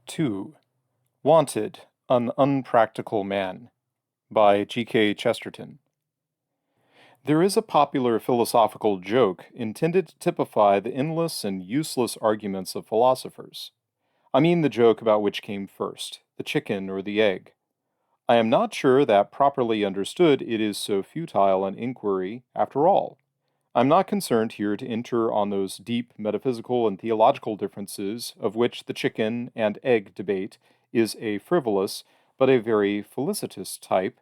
2. Wanted, an Unpractical Man by G.K. Chesterton. There is a popular philosophical joke intended to typify the endless and useless arguments of philosophers. I mean the joke about which came first, the chicken or the egg. I am not sure that properly understood it is so futile an inquiry after all. I'm not concerned here to enter on those deep metaphysical and theological differences of which the chicken and egg debate is a frivolous but a very felicitous type.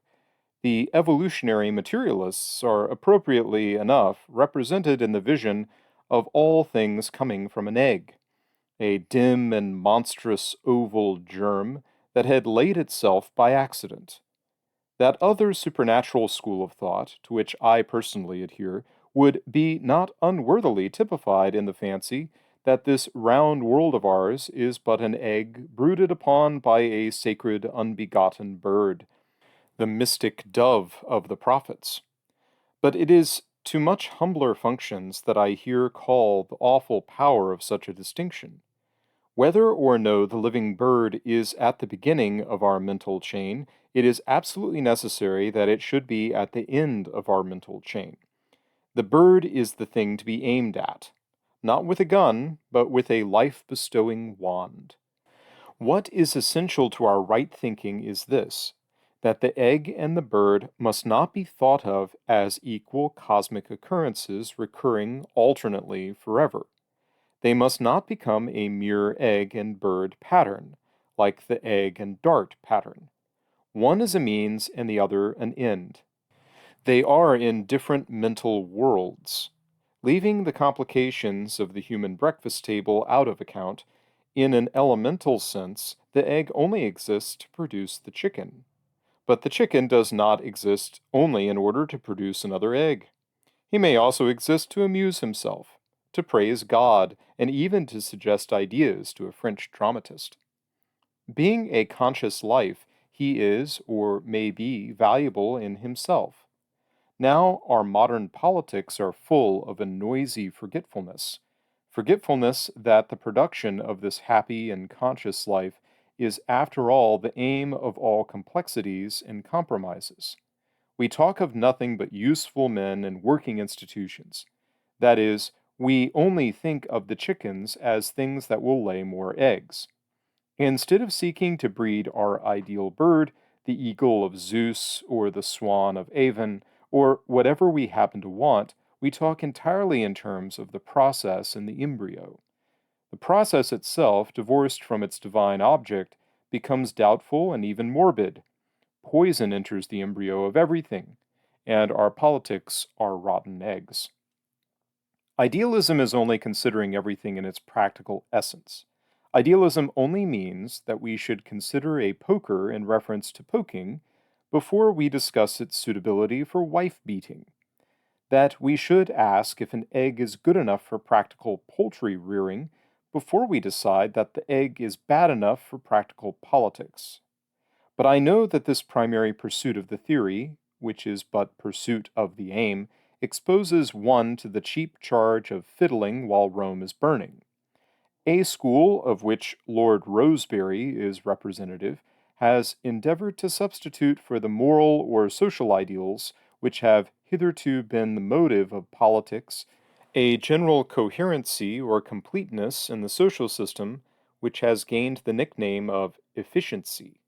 The evolutionary materialists are appropriately enough represented in the vision of all things coming from an egg, a dim and monstrous oval germ that had laid itself by accident. That other supernatural school of thought, to which I personally adhere, would be not unworthily typified in the fancy that this round world of ours is but an egg brooded upon by a sacred unbegotten bird, the mystic dove of the prophets. But it is to much humbler functions that I here call the awful power of such a distinction. Whether or no the living bird is at the beginning of our mental chain, it is absolutely necessary that it should be at the end of our mental chain. The bird is the thing to be aimed at, not with a gun, but with a life-bestowing wand. What is essential to our right thinking is this, that the egg and the bird must not be thought of as equal cosmic occurrences recurring alternately forever. They must not become a mere egg and bird pattern, like the egg and dart pattern. One is a means and the other an end. They are in different mental worlds. Leaving the complications of the human breakfast table out of account, in an elemental sense, the egg only exists to produce the chicken. But the chicken does not exist only in order to produce another egg. He may also exist to amuse himself, to praise God, and even to suggest ideas to a French dramatist. Being a conscious life, he is, or may be, valuable in himself. Now our modern politics are full of a noisy forgetfulness that the production of this happy and conscious life is after all the aim of all complexities and compromises. We talk of nothing but useful men and working institutions. That is, we only think of the chickens as things that will lay more eggs. Instead of seeking to breed our ideal bird, the eagle of Zeus or the swan of Avon, or whatever we happen to want, we talk entirely in terms of the process in the embryo. The process itself, divorced from its divine object, becomes doubtful and even morbid. Poison enters the embryo of everything, and our politics are rotten eggs. Idealism is only considering everything in its practical essence. Idealism only means that we should consider a poker in reference to poking before we discuss its suitability for wife beating. That we should ask if an egg is good enough for practical poultry rearing before we decide that the egg is bad enough for practical politics. But I know that this primary pursuit of the theory, which is but pursuit of the aim, exposes one to the cheap charge of fiddling while Rome is burning. A school, of which Lord Rosebery is representative, has endeavored to substitute for the moral or social ideals which have hitherto been the motive of politics a general coherency or completeness in the social system which has gained the nickname of efficiency.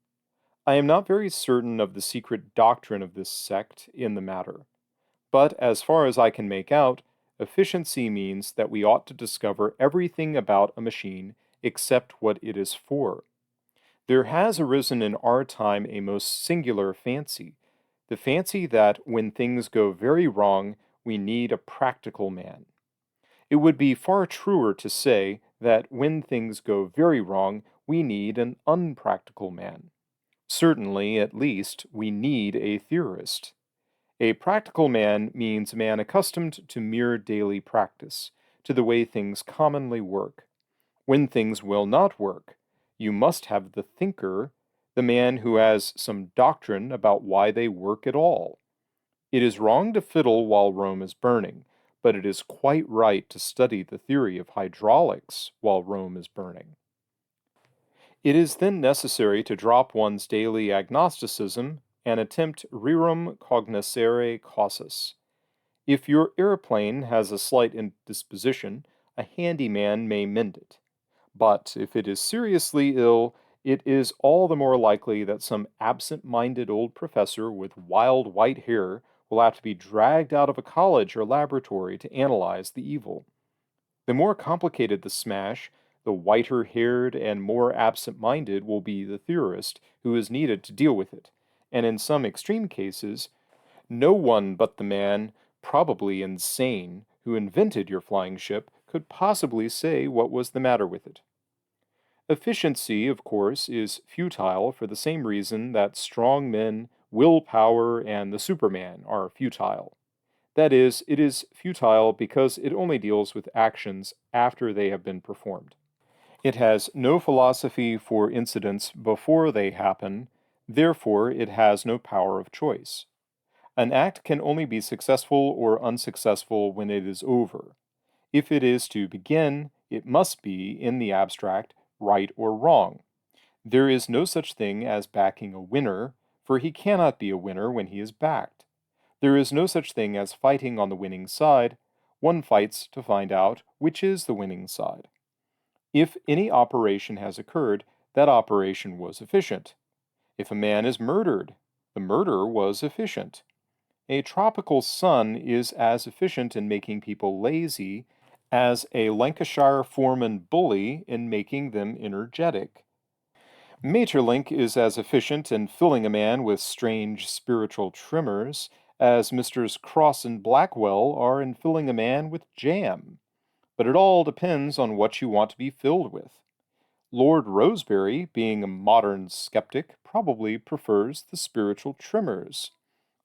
I am not very certain of the secret doctrine of this sect in the matter, but as far as I can make out, efficiency means that we ought to discover everything about a machine except what it is for. There has arisen in our time a most singular fancy, the fancy that when things go very wrong, we need a practical man. It would be far truer to say that when things go very wrong, we need an unpractical man. Certainly, at least, we need a theorist. A practical man means a man accustomed to mere daily practice, to the way things commonly work. When things will not work, you must have the thinker, the man who has some doctrine about why they work at all. It is wrong to fiddle while Rome is burning, but it is quite right to study the theory of hydraulics while Rome is burning. It is then necessary to drop one's daily agnosticism and attempt rerum cognoscere causis. If your airplane has a slight indisposition, a handyman may mend it. But if it is seriously ill, it is all the more likely that some absent minded old professor with wild white hair will have to be dragged out of a college or laboratory to analyze the evil. The more complicated the smash, the whiter haired and more absent minded will be the theorist who is needed to deal with it, and in some extreme cases, no one but the man, probably insane, who invented your flying ship could possibly say what was the matter with it. Efficiency, of course, is futile for the same reason that strong men, willpower, and the Superman are futile. That is, it is futile because it only deals with actions after they have been performed. It has no philosophy for incidents before they happen, therefore, it has no power of choice. An act can only be successful or unsuccessful when it is over. If it is to begin, it must be, in the abstract, right or wrong. There is no such thing as backing a winner, for he cannot be a winner when he is backed. There is no such thing as fighting on the winning side. One fights to find out which is the winning side. If any operation has occurred, that operation was efficient. If a man is murdered, the murder was efficient. A tropical sun is as efficient in making people lazy as a Lancashire foreman bully in making them energetic. Maeterlinck is as efficient in filling a man with strange spiritual tremors as Messrs. Cross and Blackwell are in filling a man with jam. But it all depends on what you want to be filled with. Lord Rosebery, being a modern skeptic, probably prefers the spiritual tremors.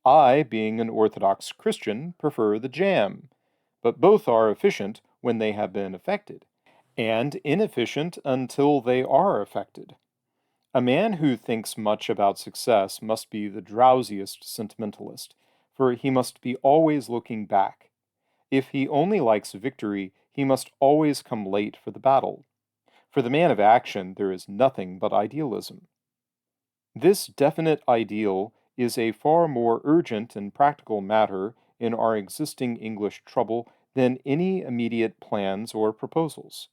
I, being an Orthodox Christian, prefer the jam. But both are efficient when they have been affected, and inefficient until they are affected. A man who thinks much about success must be the drowsiest sentimentalist, for he must be always looking back. If he only likes victory, he must always come late for the battle. For the man of action, there is nothing but idealism. This definite ideal is a far more urgent and practical matter in our existing English trouble than any immediate plans or proposals.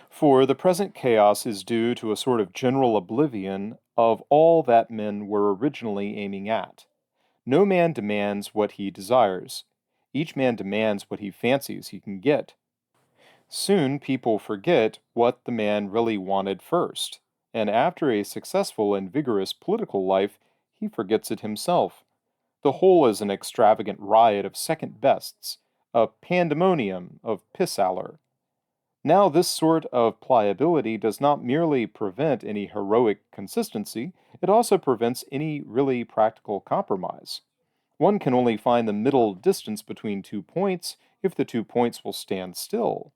For the present chaos is due to a sort of general oblivion of all that men were originally aiming at. No man demands what he desires. Each man demands what he fancies he can get. Soon people forget what the man really wanted first, and after a successful and vigorous political life, he forgets it himself. The whole is an extravagant riot of second bests, a pandemonium of pis-aller. Now, this sort of pliability does not merely prevent any heroic consistency, it also prevents any really practical compromise. One can only find the middle distance between 2 points if the 2 points will stand still.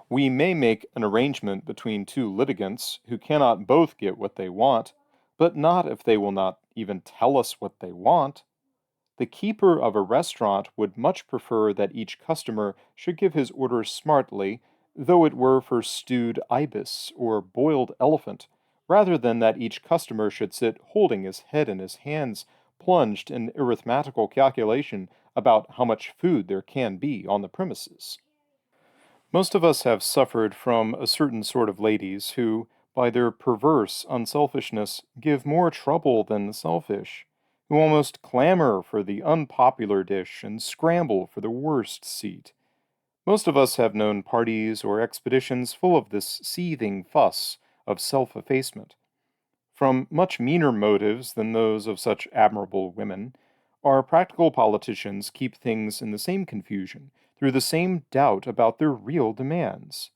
We may make an arrangement between two litigants who cannot both get what they want, but not if they will not even tell us what they want. The keeper of a restaurant would much prefer that each customer should give his order smartly, though it were for stewed ibis or boiled elephant, rather than that each customer should sit holding his head in his hands, plunged in arithmetical calculation about how much food there can be on the premises. Most of us have suffered from a certain sort of ladies who, by their perverse unselfishness, give more trouble than the selfish, who almost clamor for the unpopular dish and scramble for the worst seat. Most of us have known parties or expeditions full of this seething fuss of self effacement. From much meaner motives than those of such admirable women, our practical politicians keep things in the same confusion, through the same doubt about their real demands.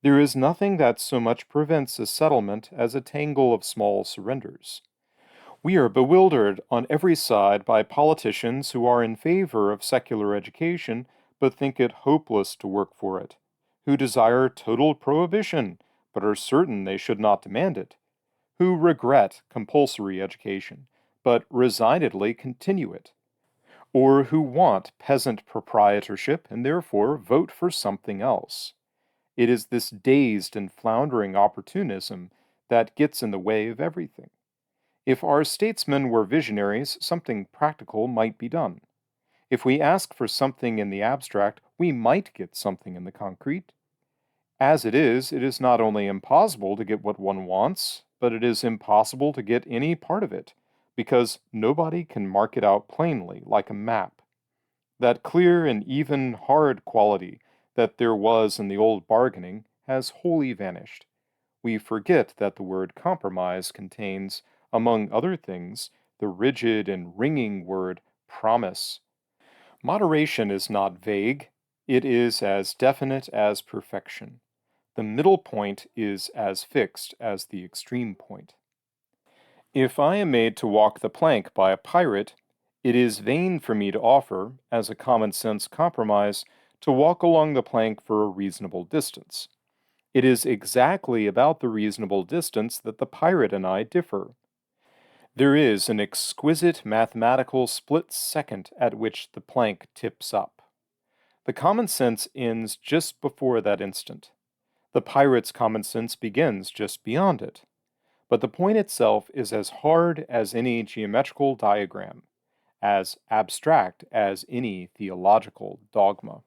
There is nothing that so much prevents a settlement as a tangle of small surrenders. We are bewildered on every side by politicians who are in favor of secular education but think it hopeless to work for it, who desire total prohibition but are certain they should not demand it, who regret compulsory education but resignedly continue it, or who want peasant proprietorship and therefore vote for something else. It is this dazed and floundering opportunism that gets in the way of everything. If our statesmen were visionaries, something practical might be done. If we ask for something in the abstract, we might get something in the concrete. As it is not only impossible to get what one wants, but it is impossible to get any part of it, because nobody can mark it out plainly like a map. That clear and even hard quality that there was in the old bargaining has wholly vanished. We forget that the word compromise contains, among other things, the rigid and ringing word promise. Moderation is not vague, it is as definite as perfection. The middle point is as fixed as the extreme point. If I am made to walk the plank by a pirate, it is vain for me to offer, as a common sense compromise, to walk along the plank for a reasonable distance. It is exactly about the reasonable distance that the pirate and I differ. There is an exquisite mathematical split second at which the plank tips up. The common sense ends just before that instant. The pirate's common sense begins just beyond it. But the point itself is as hard as any geometrical diagram, as abstract as any theological dogma.